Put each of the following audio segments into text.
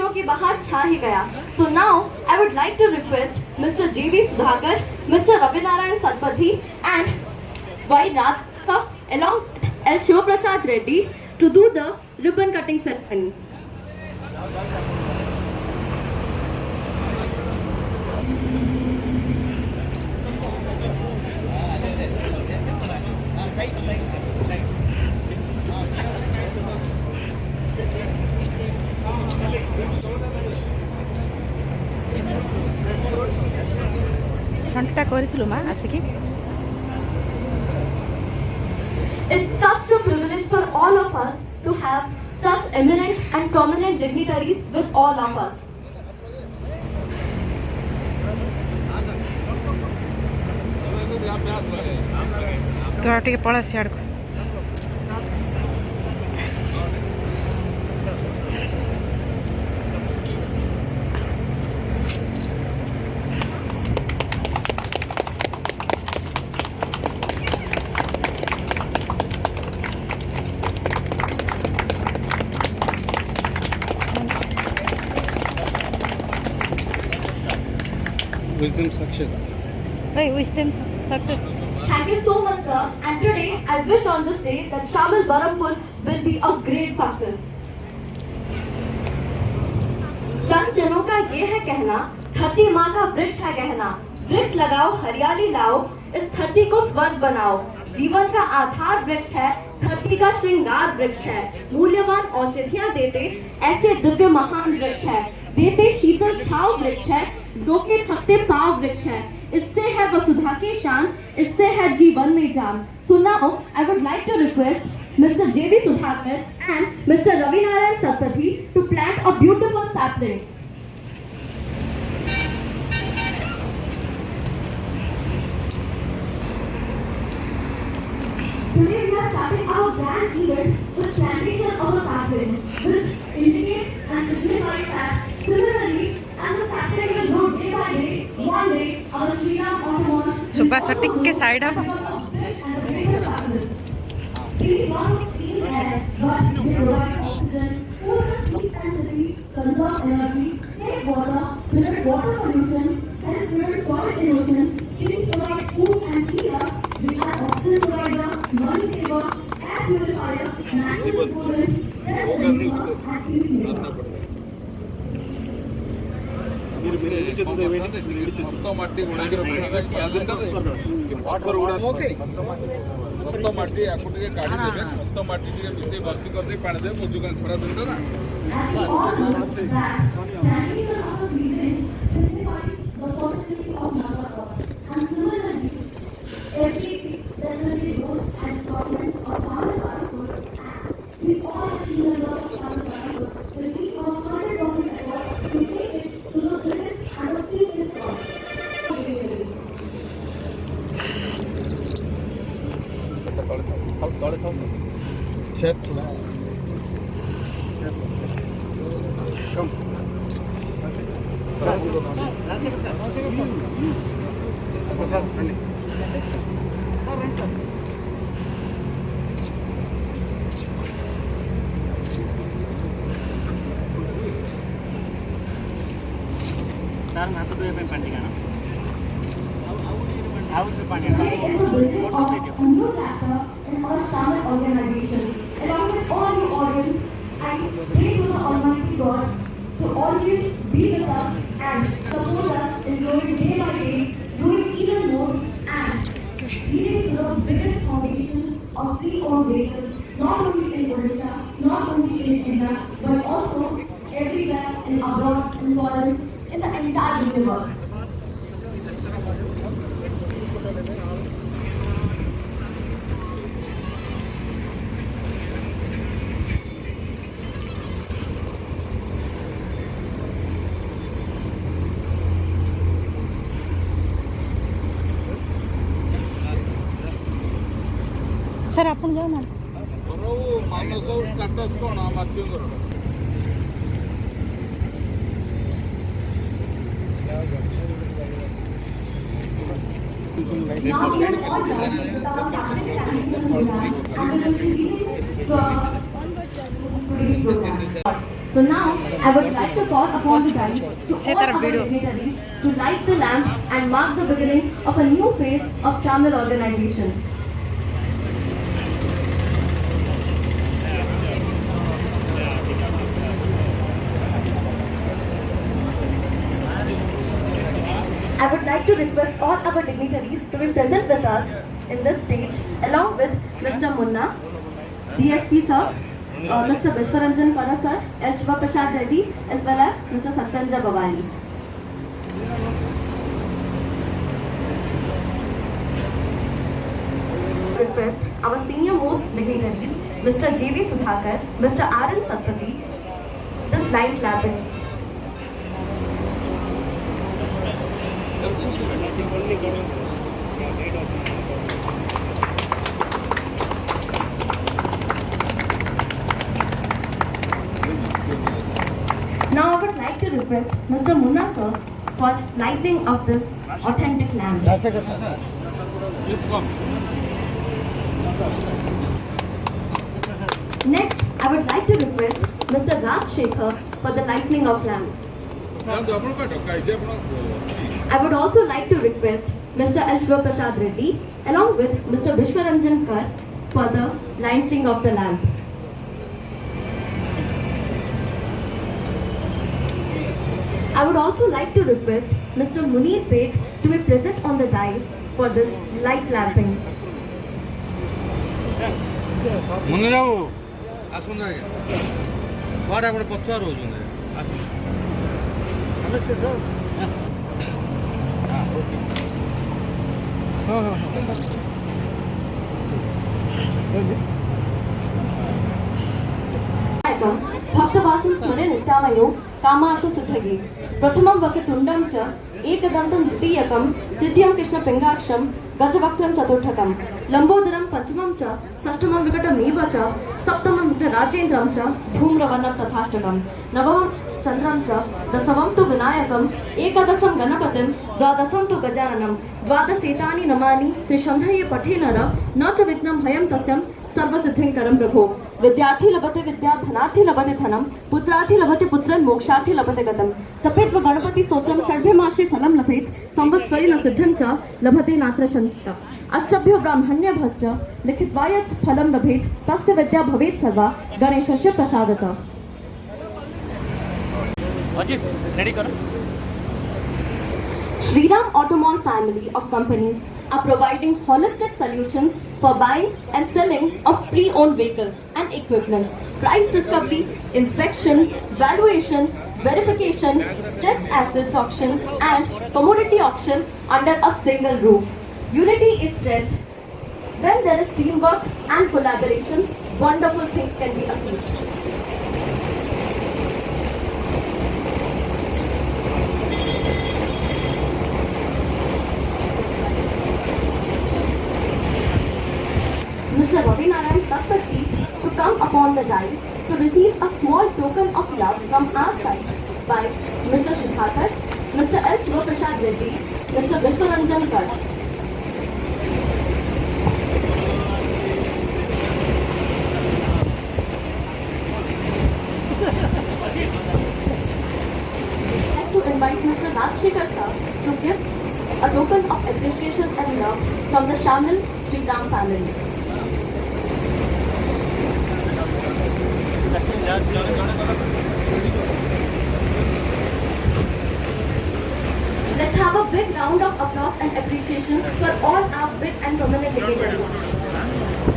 खुशियों के बाहर छा ही गया. So now I would like to request Mr. J.V. Sudhakar, Mr. Ravinarayan Satpathy and Y. Radhika along with L. Shivaprasad Reddy to do the ribbon cutting ceremony. ঘন্টা করেছিল মা আসিকি It's such a privilege for all of us to have such eminent and prominent dignitaries with all of us. ତ ଟିକେ ପଳା ସିଆଡ଼କୁ Wish them success. Hey, wish them success. Thank you so much, sir. And today, I wish on this day that Shamil Barampur will be a great success. संत जनों का ये है कहना, धरती माँ का वृक्ष है कहना. वृक्ष लगाओ, हरियाली लाओ, इस धरती को स्वर्ग बनाओ. जीवन का आधार वृक्ष है, धरती का श्रृंगार वृक्ष है. मूल्यवान औषधियाँ देते ऐसे दिव्य महान वृक्ष है. देते शीतल छाव वृक्ष है, रोके थकते पाव वृक्ष है. इससे है वसुधा की शान, इससे है जीवन में जान. So now I would like to request Mr. J.V. Sudhakar and Mr. Ravinarayan Satpathy to plant a beautiful sapling. Today we are starting our grand event with plantation of a sapling, which indicates and signifies that similarly as the sapling will grow day by day, one day our Sri Ram Automon सुबह से टिक के side अब Trees not clean air, but they provide oxygen, food and city, conserve energy, save water, prevent water pollution, and prevent soil erosion. Trees provide food and heat us, which are oxygen provider, money saver, air purifier, natural coolant, stress reliever, and tree saver. మొత్తం మట్టి మొత్తం మట్టి అప్పటికే కాడి దేବେ మొత్తం మట్టి ଟିକେ ମିଶେଇ ଭର୍ତ୍ତି କରିଦେଇ ପାଣି ଦେବେ ମୁଜୁ କାଇଁ ଖରା ଦିନଟା ନା సార్ నాతో పండి కాను A new chapter in our Shamil organization, along with all the audience, I pray to the Almighty God to always be with us and support us in growing day by day, doing even more and leading to the biggest foundation of pre-owned vehicles, not only in Odisha, not only in India, but also everywhere in abroad, in foreign, in the entire universe. Sir ଆପଣ ଯାଉନାହାନ୍ତି Manas status କ'ଣ ମାଧ୍ୟମର So now I would like to call upon the guys to Say all that our video. dignitaries to light the lamp and mark the beginning of a new phase of Shamil organization. I would like to request all our dignitaries to be present with us in this stage along with Mr. Munna, DSP sir, Mr. Vishwaranjan Kara sir, L. Shiva Prasad Reddy as well as Mr. Satyanja Bhavani. Request our senior most dignitaries, Mr. J.V. Sudhakar, Mr. R.N. Satpathy, this light clapping. Now I would like to request Mr. Munna sir for lighting of this authentic lamp. Next, I would like to request Mr. Raj Shekhar for the lightning of lamp. ଯାଆନ୍ତୁ ଆପଣ କାଟ କାଇଦେ ଆପଣ I would also like to request Mr. L. Shiva Prasad Reddy along with Mr. Vishwaranjan Kar for the lighting of the lamp. I would also like to request Mr. Munir Beg to be present on the dais for this light lamping. ମୁନି ବାବୁ ଆସନ୍ତୁ ଆଜ୍ଞା କୁଆଡ଼େ ଆପଣ ପଛୁଆ ରହୁଛନ୍ତି भक्तवासं स्मरे नित्यामयो कामार्थ सिद्धये प्रथमं वक्रतुण्डं च एकदन्तं द्वितीयकं तृतीयं कृष्णपिङ्गाक्षं गजवक्त्रं चतुर्थकं लम्बोदरं पञ्चमं च षष्ठमं विकटमेव च सप्तमं विघ्नराजेन्द्रं च धूम्रवर्णं तथाष्टकं नवमं चन्द्रं च दशमं तु विनायकं एकादशं गणपतिं द्वादशं तु गजाननं द्वादशेतानि नमानि त्रिशन्धये पठे नर न च विघ्नं भयं तस्यं सर्वसिद्धिं करं प्रभो विद्यार्थी लभते विद्या धनार्थी लभते धनं पुत्रार्थी लभते पुत्रं मोक्षार्थी लभते गतं जपेत्व गणपति स्तोत्रं षड्भ्यमासे फलं लभेत् संवत्सरे न सिद्धिं च लभते नात्र संचिता अष्टभ्यो ब्राह्मण्यभश्च लिखित्वा यत् फलं लभेत् तस्य विद्या भवेत् सर्वा गणेशस्य प्रसादतः. अजित रेडी करो. Shriram Automall family of companies are providing holistic solutions for buying and selling of pre-owned vehicles and equipments, price discovery, inspection, valuation, verification, stressed assets auction and commodity auction under a single roof. Unity is strength. When there is teamwork and collaboration, wonderful things can be achieved. Mr. Ravi Narayan Satpathy to come upon the dais to receive a small token of love from our side by Mr. Sudhakar, Mr. L. Shiva Prasad Reddy, Mr. Vishwaranjan Kar. I'd like to invite Mr. Raj Shekhar sir to give a token of appreciation and love from the Shamil Shriram family. Let's have a big round of applause and appreciation for all our big and prominent dignitaries.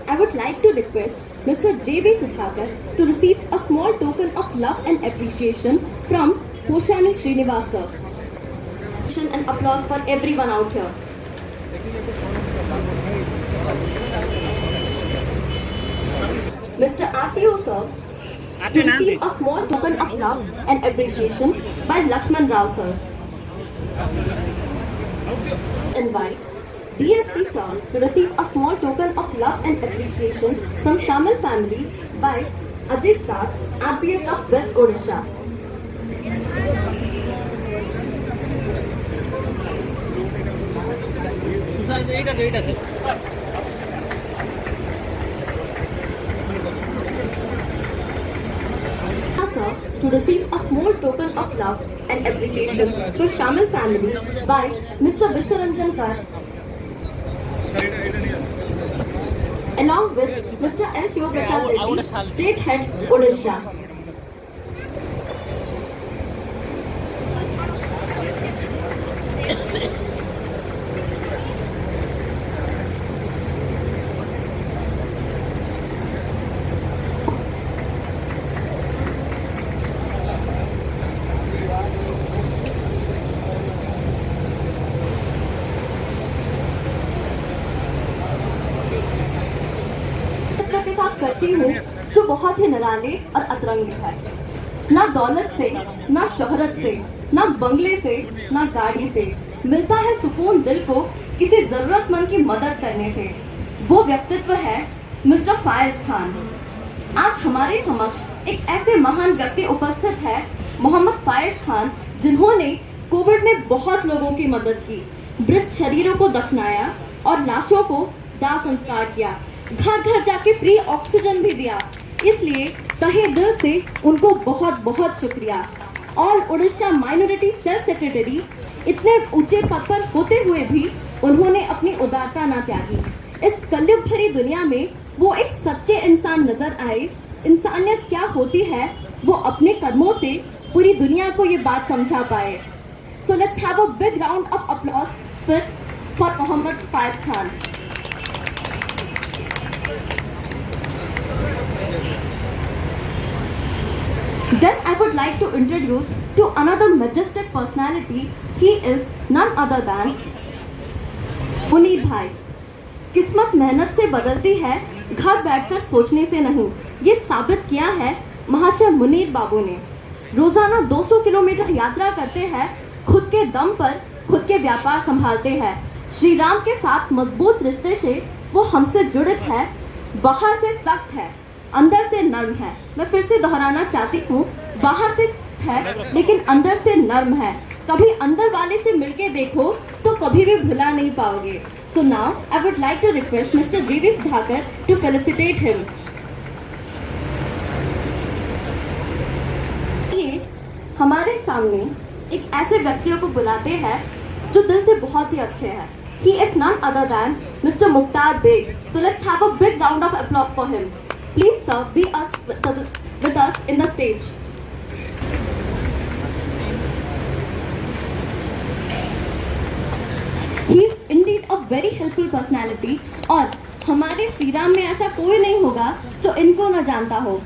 I would like to request Mr. J.V. Sudhakar to receive a small token of love and appreciation from Poshani Srinivasa. And applause for everyone out here. Mr. RTO sir to receive a small token of love and appreciation by Lakshman Rao sir. Invite DSP sir to receive a small token of love and appreciation from Shamil family by Ajit Das, RPH of West Odisha. To receive a small token of love and appreciation through Shamil family by Mr. Vishwaranjan Kar, along with Mr. L. Shivaprasad Reddy, State Head, Odisha. के साथ करती हूँ जो बहुत ही निराले और अतरंगी है। ना दौलत से, ना शोहरत से, ना बंगले से, ना गाड़ी से मिलता है सुकून दिल को किसी जरूरतमंद की मदद करने से। वो व्यक्तित्व है मिस्टर फायज खान। आज हमारे समक्ष एक ऐसे महान व्यक्ति उपस्थित है, मोहम्मद फायज खान, जिन्होंने कोविड में बहुत लोगों की मदद की, मृत शरीरों को दफनाया और लाशों को दाह संस्कार किया, घर घर जाके फ्री ऑक्सीजन भी दिया। इसलिए तहे दिल से उनको बहुत बहुत शुक्रिया। All Orissa minority cell secretary, इतने ऊंचे पद पर होते हुए भी उन्होंने अपनी उदारता न त्यागी। इस कलयुग भरी दुनिया में वो एक सच्चे इंसान नजर आए। इंसानियत क्या होती है वो अपने कदमों से पूरी दुनिया को ये बात समझा पाए। So let's have a big round of applause for Mohammad Fayaz Khan. Then I would like to introduce to another majestic personality. He is none other than Munir भाई। किस्मत मेहनत से बदलती है, घर बैठकर सोचने से नहीं। ये साबित किया है महाशय मुनीर बाबू ने। रोजाना 200 किलोमीटर यात्रा करते हैं, खुद के दम पर खुद के व्यापार संभालते हैं। श्री राम के साथ मजबूत रिश्ते से वो हमसे जुड़ित है। बाहर से सख्त है, अंदर से नर्म है। मैं फिर से दोहराना चाहती हूँ, बाहर से है लेकिन अंदर से नर्म है। कभी अंदर वाले से मिलके देखो तो कभी भी भुला नहीं पाओगे। So now I would like to request Mister GV Sudhakar to felicitate him. ये हमारे सामने एक ऐसे व्यक्तियों को बुलाते हैं जो दिल से बहुत ही अच्छे हैं। He is none other than Mr. Mukhtar Beg. So let's have a big round of applause for him. Please, sir, be with us in the stage. He is indeed a very helpful personality और हमारे श्री राम में ऐसा कोई नहीं होगा जो इनको न जानता हो।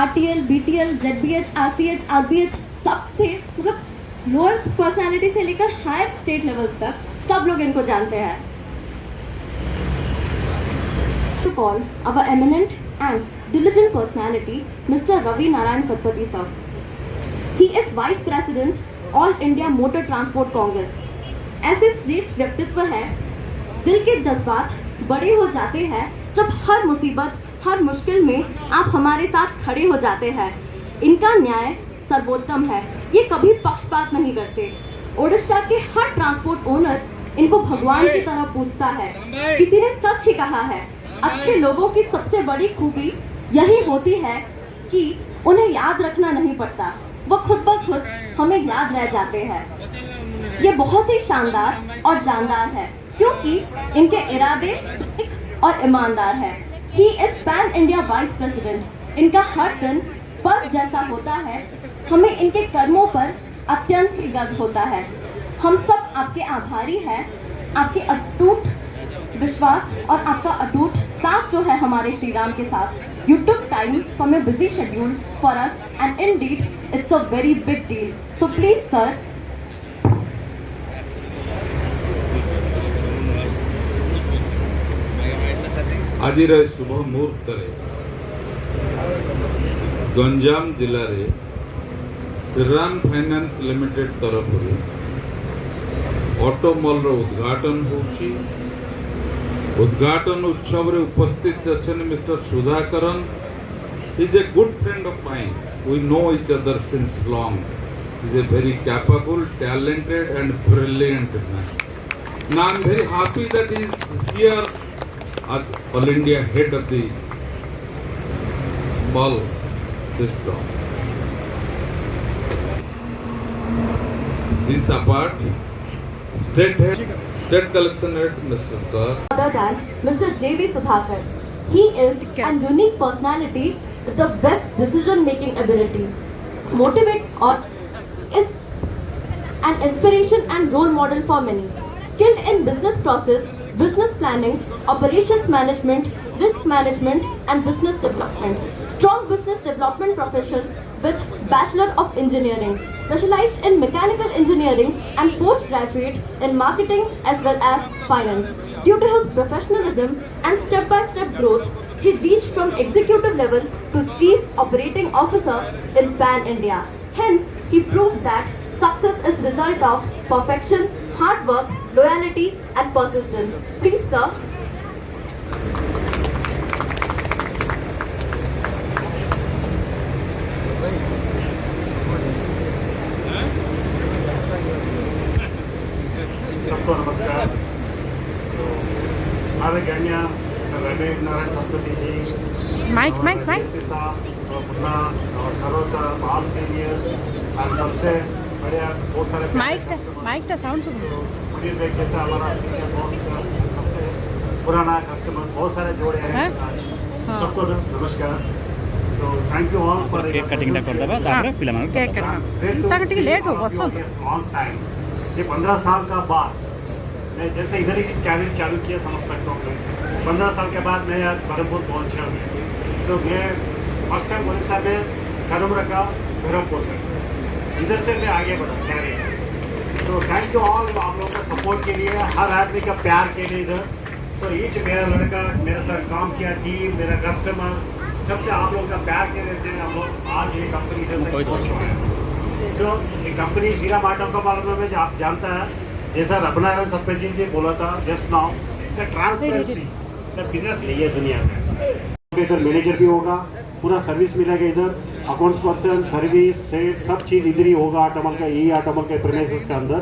RTL, BTL, ZBH, RCH, RBH सबसे मतलब लोअर पर्सनालिटी से लेकर हायर स्टेट लेवल्स तक सब लोग इनको जानते हैं। To call our eminent and diligent personality, Mr. Ravi Narayan Satpathy sir. He is Vice President, All India Motor Transport Congress. ऐसे श्रेष्ठ व्यक्तित्व है, दिल के जज्बात बड़े हो जाते हैं जब हर मुसीबत, हर मुश्किल में आप हमारे साथ खड़े हो जाते हैं। इनका न्याय सर्वोत्तम है, ये कभी पक्षपात नहीं करते। ओडिशा के हर ट्रांसपोर्ट ओनर इनको भगवान की तरह पूजता है। किसी ने सच ही कहा है, अच्छे लोगों की सबसे बड़ी खूबी यही होती है कि उन्हें याद रखना नहीं पड़ता, वो खुद ब खुद हमें याद रह जाते हैं। ये बहुत ही शानदार और जानदार है क्योंकि इनके इरादे और ईमानदार है। He is pan India vice president. इनका हर दिन पर्व जैसा होता है। हमें इनके कर्मों पर अत्यंत ही गर्व होता है। हम सब आपके आभारी हैं। आपके अटूट विश्वास और आपका अटूट साथ जो है हमारे श्री राम के साथ। You took time from your busy schedule for us and Indeed it's a very big deal. So please sir, आज शुभ मुहूर्त गंजाम जिले में श्रीराम फाइनान्स लिमिटेड तरफ ऑटो मॉल उद्घाटन होची। उद्घाटन उत्सव रे उपस्थित अच्छा mister Sudhakaran He's a good friend of mine. We know each other since long. He's a very capable, talented, and brilliant man. Now I'm very happy that he's here as All India head of the ball system. This apart, state collection head, Mr. Kar. Other than Mr. J.V. Sudhakar. He is a unique personality with the best decision-making ability. Motivate or is an inspiration and role model for many. Skilled in business process, business planning, operations management, risk management, and business development. Strong business development profession with Bachelor of Engineering, specialized in mechanical engineering and postgraduate in marketing as well as finance. Due to his professionalism and step-by-step growth, he reached from executive level to Chief Operating Officer in Pan India. Hence, he proved that success is result of perfection, hard work, loyalty, and persistence. Please, sir. सबको नमस्कार। तो हमारे गण्य रवि नारायण सप्तती जी, mic mic mic के साथ और मुन्ना और सरोज साहब, all seniors और सबसे बढ़िया बहुत सारे माइक का साउंड सुन मुनीर बेग जैसा हमारा सीनियर बॉस का सबसे पुराना कस्टमर्स बहुत सारे जोड़े हैं हाँ? आज। हाँ। सबको नमस्कार। So thank you all for cake cutting करदबा तापर पिलामान केक ताके टिके लेट हो बस लॉन्ग टाइम। ये 15 साल का बाद मैं जैसे इधर ही कैरियर चालू किया समझ सकता हूँ। 15 साल के बाद मैं आज बरमपुर पहुँचा हूँ। सो मैं फर्स्ट टाइम उड़ीसा में कदम रखा बरमपुर में, इधर से मैं आगे बढ़ा कैरियर। तो थैंक यू ऑल आप लोगों का सपोर्ट के लिए, हर आदमी का प्यार के लिए इधर। सो ईच मेरा लड़का मेरे साथ काम किया, टीम मेरा कस्टमर सबसे आप लोगों का प्यार के लिए हम लोग आज ये कंपनी इधर तक पहुँच चुके हैं। सो ये कंपनी शीरा मार्टो का बारे में आप जानता है, जैसा रघुनारायण सप्तती जी बोला था just now, the transparency the business लिए दुनिया में। इधर मैनेजर भी होगा, पूरा सर्विस मिलेगा इधर, अकाउंट्स पर्सन, सर्विस, सेट सब चीज़ इधर ही होगा। आटोमल का यही आटोमल के प्रीमिसेस के अंदर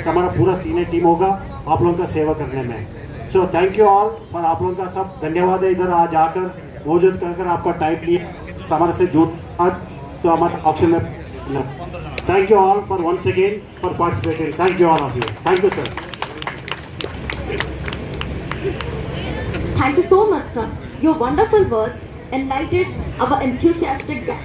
हमारा पूरा सीनियर टीम होगा आप लोगों का सेवा करने में। सो थैंक यू ऑल फॉर आप लोगों का सब धन्यवाद है इधर आज आकर मौजूद कर आपका टाइम लिए हमारे से जुड़ आज तो हमारे ऑप्शन में। Thank you all for once again for participating. Thank you all of you. Thank you, sir. Thank you so much, sir. Your wonderful words enlightened our enthusiastic gang.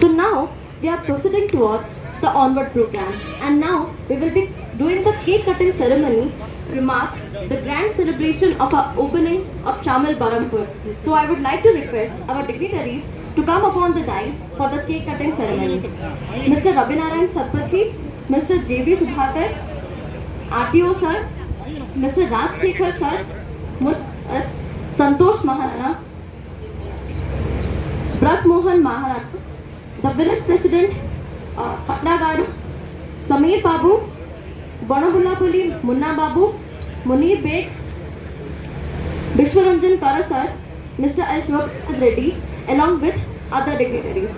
So now we are proceeding towards the onward program, and now we will be doing the cake cutting ceremony to mark the grand celebration of our opening of Shamil Barampur. So I would like to request our dignitaries to come upon the dais for the cake cutting ceremony. Mr. Ravi Narayan Satpathy, Mr. J.V. Sudhakar, RTO sir, Mr. Raj Shekhar sir, Santosh Maharana, Braj Mohan Maharana, the village president, Patna Garu, Sameer Babu, Bonabullapalli Munna Babu, Munir Beg, Vishwaranjan Kara sir, Mr. L. Shivapad Reddy, along with other dignitaries.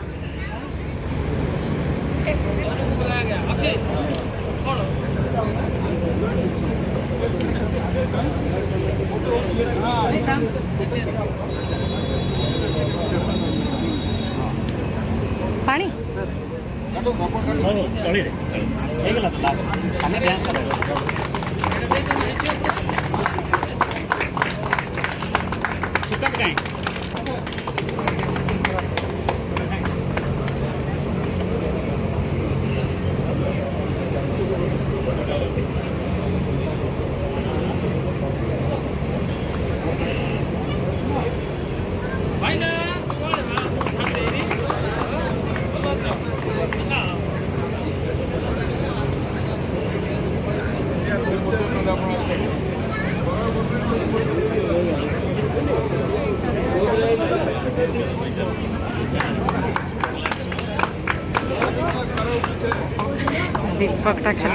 पानी दीपक टाका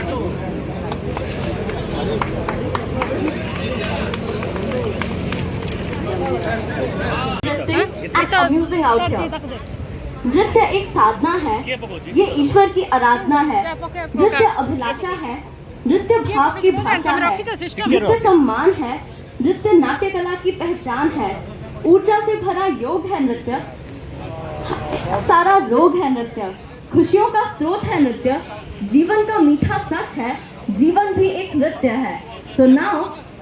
Interesting and amusing out here. नृत्य एक साधना है, ये ईश्वर की आराधना है, नृत्य अभिलाषा है, नृत्य भाव की भाषा है, नृत्य सम्मान है, नृत्य नाट्य कला की पहचान है, ऊर्जा से भरा योग है नृत्य, सारा रोग है नृत्य, खुशियों का स्रोत है नृत्य, जीवन का मीठा सच है, जीवन भी एक नृत्य है. So now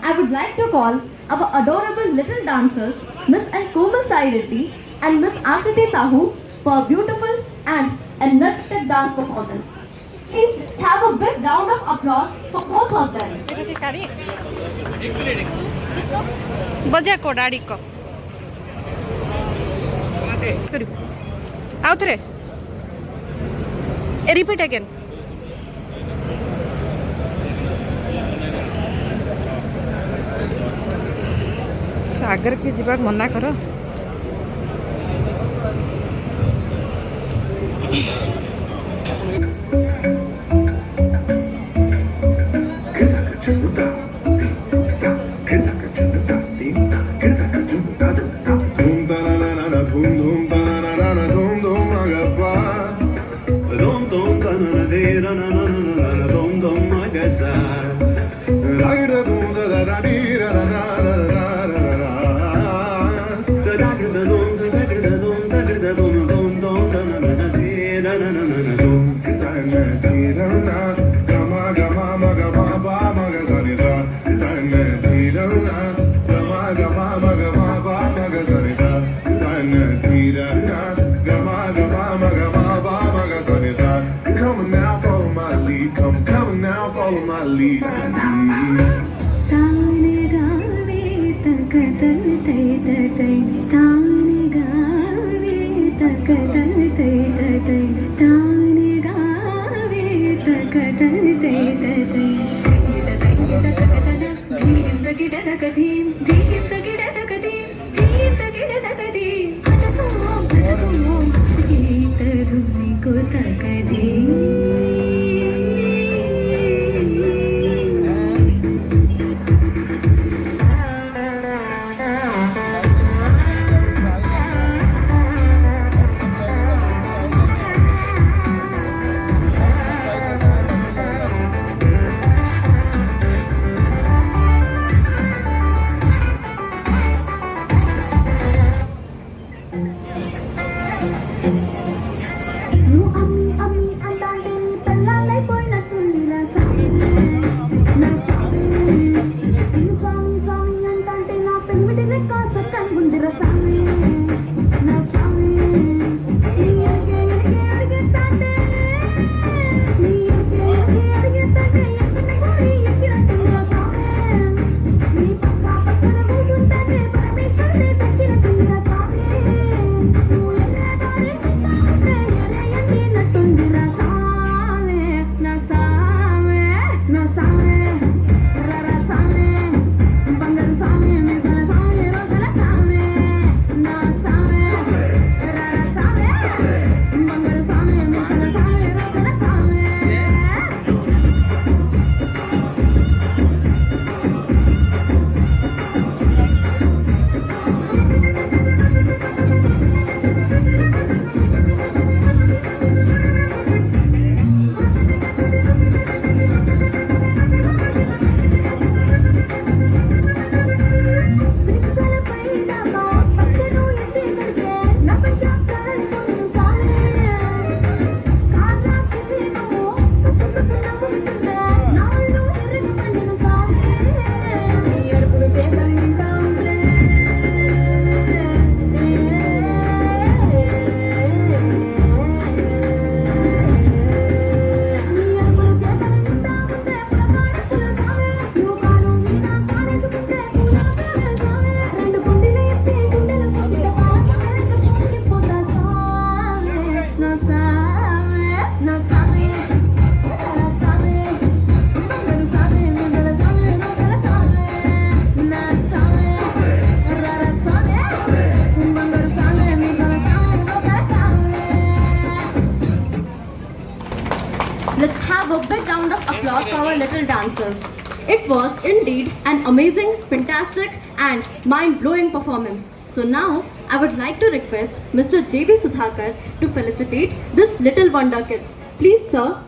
I would like to call our adorable little dancers, Miss N. Komal Sai Reddy and Miss Akriti Sahu for a beautiful and energetic dance performance. Please have a big round of applause for both of them. बजाको डाडी को आउ थरे repeat again Agar के जीवा मना कर little dancers. It was indeed an amazing, fantastic and mind-blowing performance. So now I would like to request Mr. J.B. Sudhakar to felicitate this little wonder kids. Please, sir.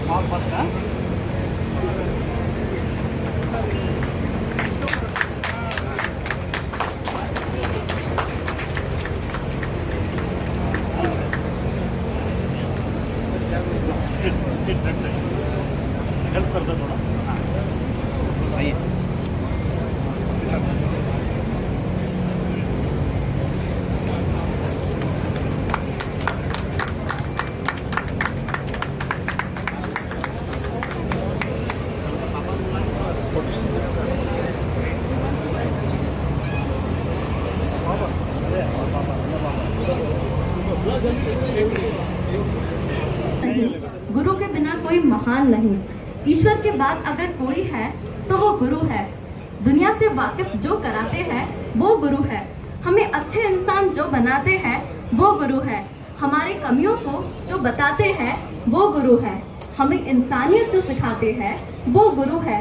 Small first, huh? Sit that side. Help कर दो थोड़ा. हाँ. गुरु के बिना कोई महान नहीं। ईश्वर के बाद अगर कोई है तो वो गुरु है। दुनिया से वाकिफ जो कराते हैं वो गुरु है। हमें अच्छे इंसान जो बनाते हैं वो गुरु है। हमारी कमियों को जो बताते हैं वो गुरु है। हमें इंसानियत जो सिखाते हैं वो गुरु है।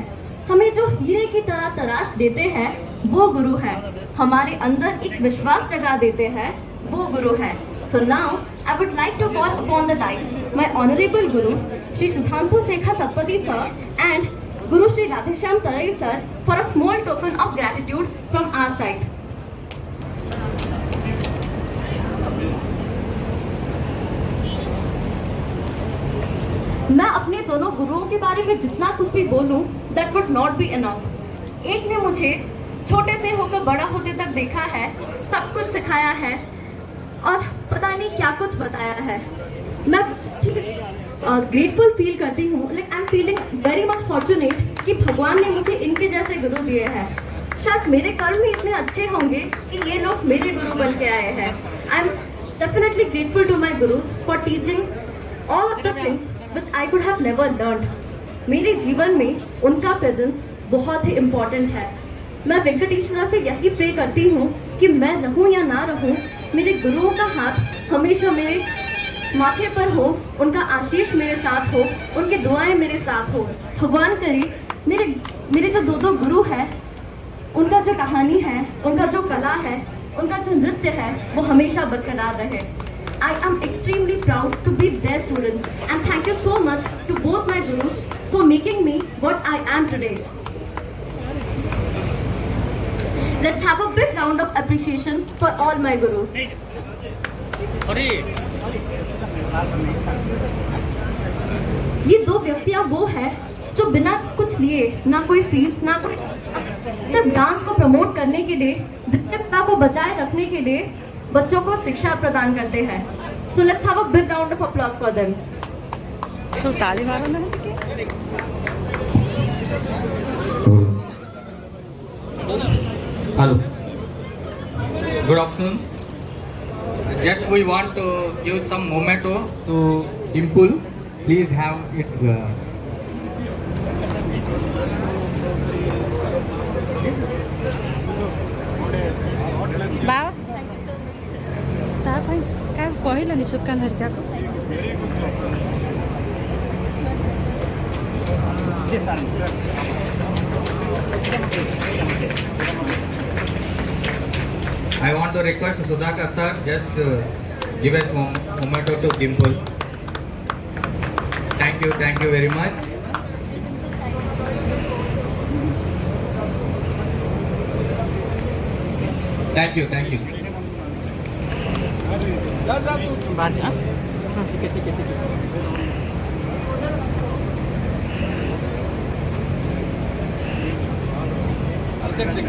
हमें जो हीरे की तरह तराश देते हैं वो गुरु है। हमारे अंदर एक विश्वास जगा देते हैं वो गुरु है। So now I would like to call upon the dais my honorable gurus Shri Sudhanshu Sekha Satpathy sir and Guru Shri Radheshyam Tarai sir for a small token of gratitude from our side. मैं अपने दोनों गुरुओं के बारे में जितना कुछ भी बोलूं that would not be enough. एक ने मुझे छोटे से होकर बड़ा होते तक देखा है, सब कुछ सिखाया है और पता नहीं क्या कुछ बताया है। मैं ग्रेटफुल फील करती हूँ, like I am feeling very much fortunate कि भगवान ने मुझे इनके जैसे गुरु दिए हैं। शायद मेरे कर्म ही इतने अच्छे होंगे कि ये लोग मेरे गुरु बन के आए हैं। I am definitely grateful to my gurus for teaching all of the things which I could have never learned. मेरे जीवन में उनका प्रेजेंस बहुत ही इम्पोर्टेंट है। मैं वेंकटेश्वरा से यही प्रे करती हूँ कि मैं रहूँ या ना रहूँ, मेरे गुरुओं का हाथ हमेशा मेरे माथे पर हो, उनका आशीष मेरे साथ हो, उनकी दुआएं मेरे साथ हो। भगवान करे मेरे जो दो गुरु हैं, उनका जो कहानी है, उनका जो कला है, उनका जो नृत्य है, वो हमेशा बरकरार रहे। I am extremely proud to be their students and thank you so much to both my gurus for making me what I am today. Let's have a big round of appreciation for all my gurus. ये दो व्यक्तियां वो हैं जो बिना कुछ लिए, ना कोई फीस, ना कोई, सिर्फ डांस को प्रमोट करने के लिए, नृत्यकला को बचाए रखने के लिए बच्चों को शिक्षा प्रदान करते हैं। So let's have a big round of applause for them. શું તાળી મારો ને Hello. Good afternoon. Just we want to give some memento to Dimple. Please have it. બાવ ତା ପାଇଁ କାହାକୁ କହିଲନି ସୁକାନ ଧରିକାକୁ? I want to request Sudhakar sir just give a memento to Dimple. Thank you very much. Thank you. બાર જા Check the